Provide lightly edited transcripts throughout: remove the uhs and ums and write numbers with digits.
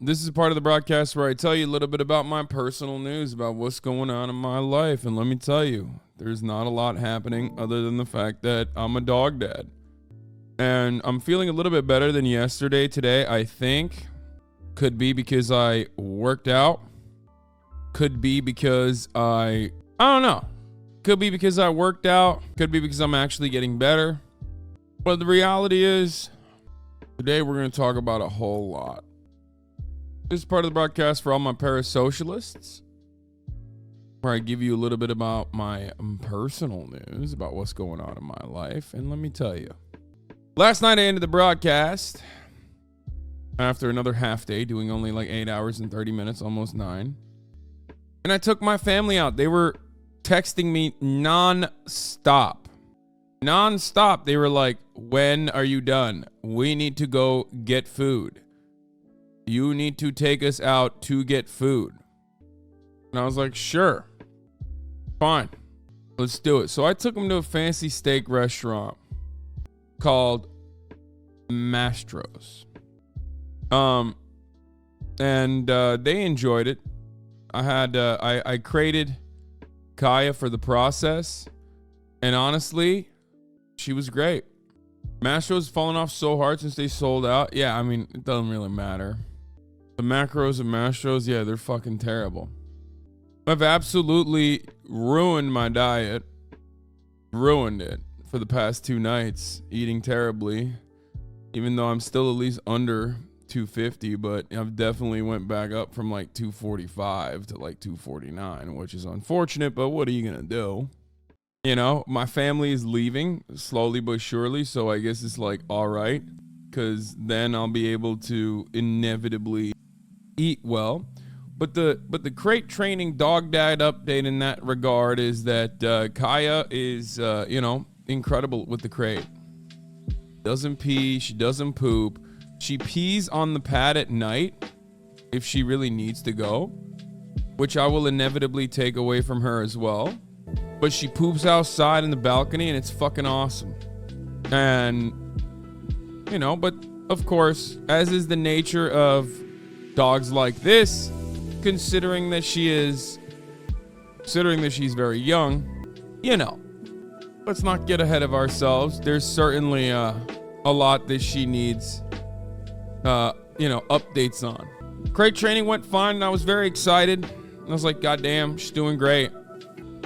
This is part of the broadcast where I tell you a little bit about my personal news, about what's going on in my life. And let me tell you, there's not a lot happening other than the fact that I'm a dog dad. And I'm feeling a little bit better than yesterday today, I think. Could be because I worked out. Could be because I don't know. Could be because I worked out. Could be because I'm actually getting better. But the reality is, today we're going to talk about a whole lot. This is part of the broadcast for all my parasocialists, where I give you a little bit about my personal news, about what's going on in my life. And let me tell you, last night I ended the broadcast after another half day, doing only like 8 hours and 30 minutes, almost 9. And I took my family out. They were texting me non-stop. Non-stop. They were like, when are you done? We need to go get food. You need to take us out to get food. And I was like, sure. Fine. Let's do it. So I took them to a fancy steak restaurant called Mastro's. And they enjoyed it. I created Kaya for the process. And honestly, she was great. Mastro's fallen off so hard since they sold out. Yeah, I mean, it doesn't really matter. The macros of Mastro's, yeah, they're fucking terrible. I've absolutely ruined my diet. Ruined it for the past 2 nights, eating terribly. Even though I'm still at least under 250, but I've definitely went back up from like 245 to like 249, which is unfortunate, but what are you gonna do? You know, my family is leaving slowly but surely, so I guess it's like all right, because then I'll be able to inevitably eat well. But the crate training dog dad update in that regard is that Kaya is incredible with the crate. Doesn't pee, she doesn't poop. She pees on the pad at night if she really needs to go, which I will inevitably take away from her as well. But she poops outside in the balcony, and it's fucking awesome. And, you know, but of course, as is the nature of dogs like this, considering that she's very young, you know, let's not get ahead of ourselves. There's certainly a lot that she needs, updates on. Crate training went fine, and I was very excited. I was like, God damn, she's doing great.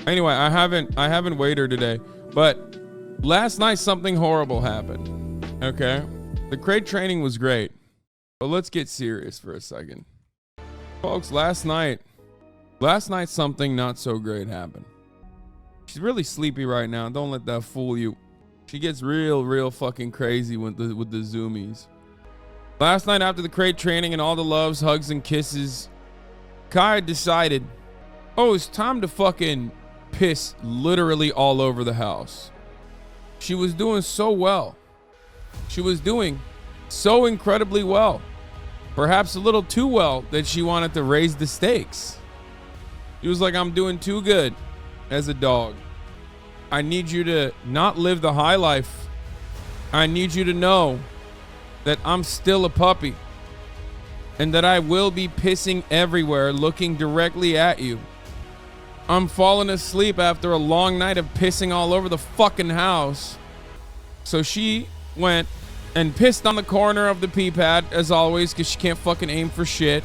Anyway, I haven't weighed her today, but last night something horrible happened. Okay, the crate training was great, but let's get serious for a second, folks. Last night something not so great happened. She's really sleepy right now. Don't let that fool you. She gets real fucking crazy with the zoomies. Last night, after the crate training and all the loves, hugs, and kisses, Kaya decided, oh, it's time to fucking piss literally all over the house. She was doing so well. She was doing so incredibly well. Perhaps a little too well that she wanted to raise the stakes. She was like, I'm doing too good as a dog. I need you to not live the high life. I need you to know that I'm still a puppy and that I will be pissing everywhere looking directly at you. I'm falling asleep after a long night of pissing all over the fucking house. So she went and pissed on the corner of the pee pad, as always, because she can't fucking aim for shit.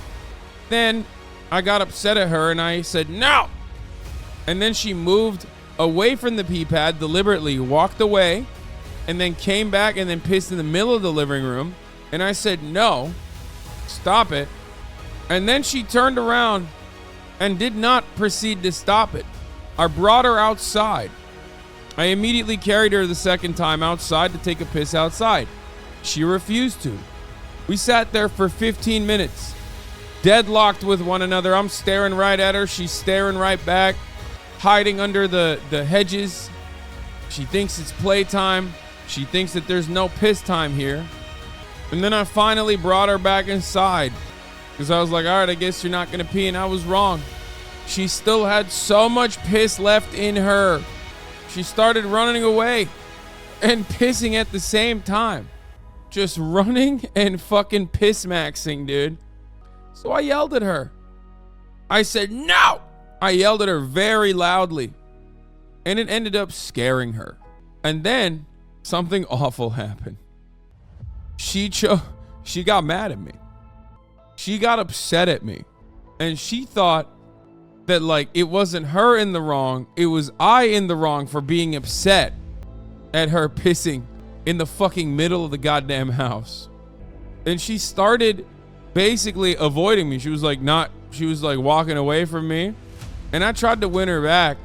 Then I got upset at her and I said, no! And then she moved away from the pee pad, deliberately walked away, and then came back and then pissed in the middle of the living room. And I said, no, stop it. And then she turned around and did not proceed to stop it. I brought her outside. I immediately carried her the second time outside to take a piss outside. She refused to. We sat there for 15 minutes, deadlocked with one another. I'm staring right at her. She's staring right back, hiding under the hedges. She thinks it's playtime. She thinks that there's no piss time here. And then I finally brought her back inside because I was like, all right, I guess you're not going to pee. And I was wrong. She still had so much piss left in her. She started running away and pissing at the same time. Just running and fucking piss maxing, dude. So I yelled at her. I said, no! I yelled at her very loudly. And it ended up scaring her. And then something awful happened. She got mad at me. She got upset at me. And she thought that like it wasn't her in the wrong, it was I in the wrong for being upset at her pissing in the fucking middle of the goddamn house. And she started basically avoiding me. She was like walking away from me. And I tried to win her back.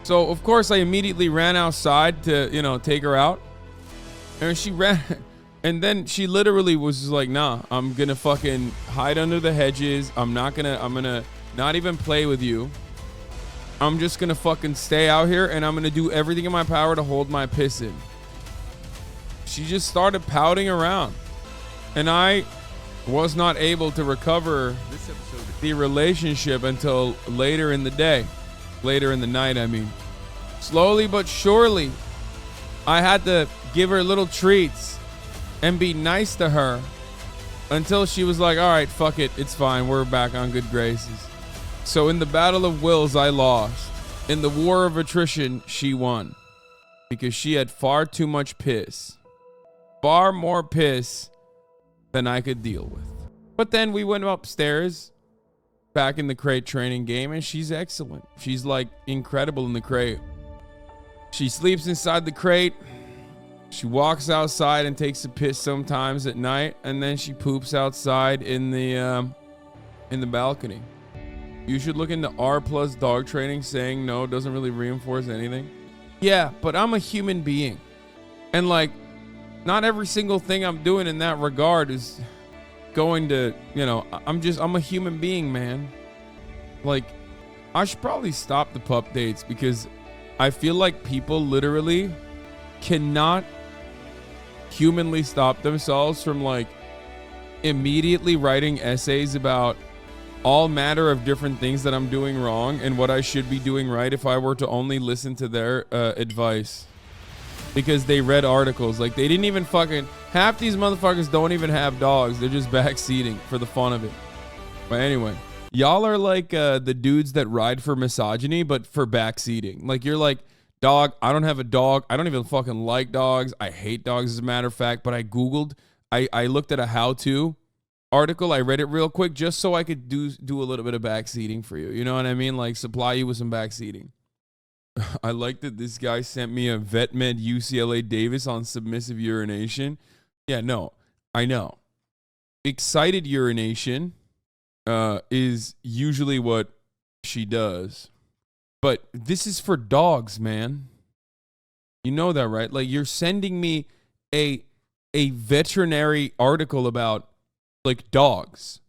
So of course I immediately ran outside to, take her out. And she ran, and then she literally was just like, nah, I'm gonna fucking hide under the hedges. I'm gonna not even play with you. I'm just gonna fucking stay out here and I'm gonna do everything in my power to hold my piss in. She just started pouting around. And I was not able to recover the relationship until later in the day. Later in the night, I mean. Slowly but surely, I had to give her little treats and be nice to her until she was like, all right, fuck it. It's fine. We're back on good graces. So in the battle of wills, I lost. In the war of attrition, she won. Because she had far too much piss. Far more piss than I could deal with. But then we went upstairs, back in the crate training game, and she's excellent. She's like incredible in the crate. She sleeps inside the crate. She walks outside and takes a piss sometimes at night, and then she poops outside in the balcony. You should look into R+ dog training. Saying no doesn't really reinforce anything. Yeah, but I'm a human being, and like, not every single thing I'm doing in that regard is going to, I'm a human being, man. Like, I should probably stop the pup dates because I feel like people literally cannot humanly stop themselves from like immediately writing essays about all matter of different things that I'm doing wrong and what I should be doing right if I were to only listen to their advice. Because they read articles. Like, they didn't even fucking... Half these motherfuckers don't even have dogs. They're just backseating for the fun of it. But anyway, y'all are like the dudes that ride for misogyny, but for backseating. Like, you're like, dog, I don't have a dog. I don't even fucking like dogs. I hate dogs, as a matter of fact. But I Googled. I looked at a how-to article. I read it real quick just so I could do a little bit of backseating for you. You know what I mean? Like, supply you with some backseating. I like that this guy sent me a vet med UCLA Davis on submissive urination. Yeah, no, I know. Excited urination is usually what she does. But this is for dogs, man. You know that, right? Like, you're sending me a veterinary article about, like, dogs.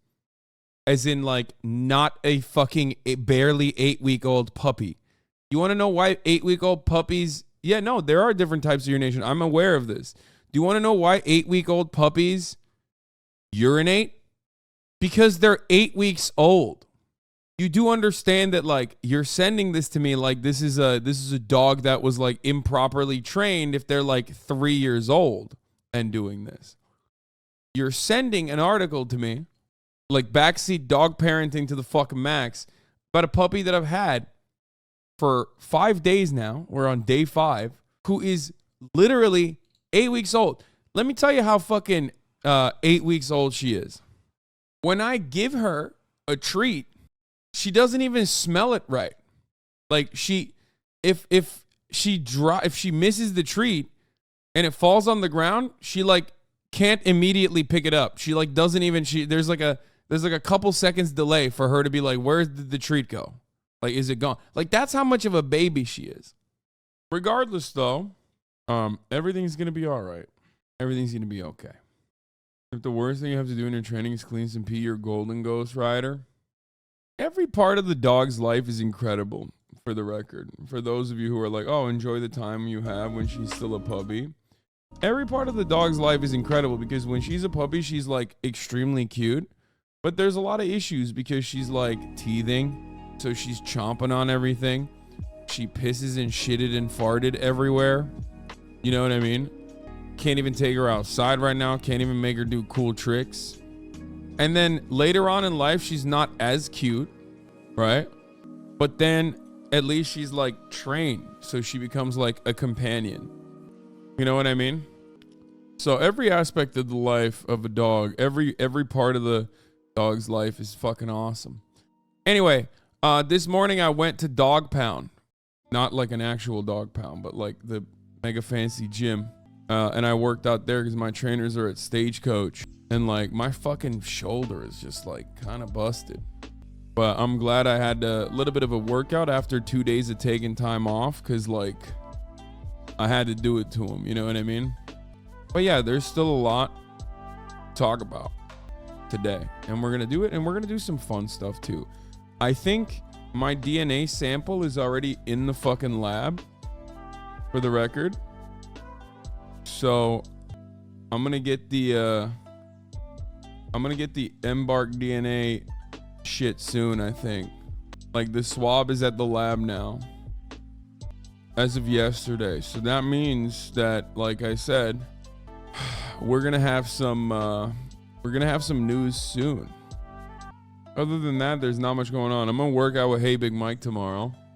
As in, like, not a fucking barely 8-week-old puppy. You want to know why 8-week-old puppies... Yeah, no, there are different types of urination. I'm aware of this. Do you want to know why 8-week-old puppies urinate? Because they're 8 weeks old. You do understand that, like, you're sending this to me like this is a dog that was, like, improperly trained if they're, like, 3 years old and doing this. You're sending an article to me, like backseat dog parenting to the fucking max, about a puppy that I've had for 5 days now. We're on day 5, who is literally 8 weeks old. Let me tell you how fucking 8 weeks old she is. When I give her a treat, she doesn't even smell it right. Like, if she misses the treat and it falls on the ground, she like can't immediately pick it up. She like doesn't even, there's like a couple seconds delay for her to be like, where did the treat go? Like, is it gone? Like, that's how much of a baby she is. Regardless, though, everything's going to be all right. Everything's going to be okay. If the worst thing you have to do in your training is clean some pee, you're golden, Ghost Rider. Every part of the dog's life is incredible, for the record. For those of you who are like, oh, enjoy the time you have when she's still a puppy. Every part of the dog's life is incredible because when she's a puppy, she's, like, extremely cute. But there's a lot of issues because she's, like, teething. So she's chomping on everything. She pisses and shitted and farted everywhere. You know what I mean? Can't even take her outside right now. Can't even make her do cool tricks. And then later on in life, she's not as cute, right? But then at least she's like trained, so she becomes like a companion. You know what I mean? So every aspect of the life of a dog, every part of the dog's life is fucking awesome. Anyway, this morning I went to Dog Pound. Not like an actual dog pound, but like the mega fancy gym. And I worked out there because my trainers are at Stagecoach. And like my fucking shoulder is just like kind of busted. But I'm glad I had a little bit of a workout after 2 days of taking time off, because like I had to do it to him, you know what I mean? But yeah, there's still a lot to talk about today, and we're gonna do it, and we're gonna do some fun stuff too. I think my DNA sample is already in the fucking lab, for the record. So I'm gonna get the Embark DNA shit soon, I think. Like the swab is at the lab now as of yesterday. So that means that, like I said, we're gonna have some news soon. Other than that, there's not much going on. I'm gonna work out with Hey Big Mike tomorrow.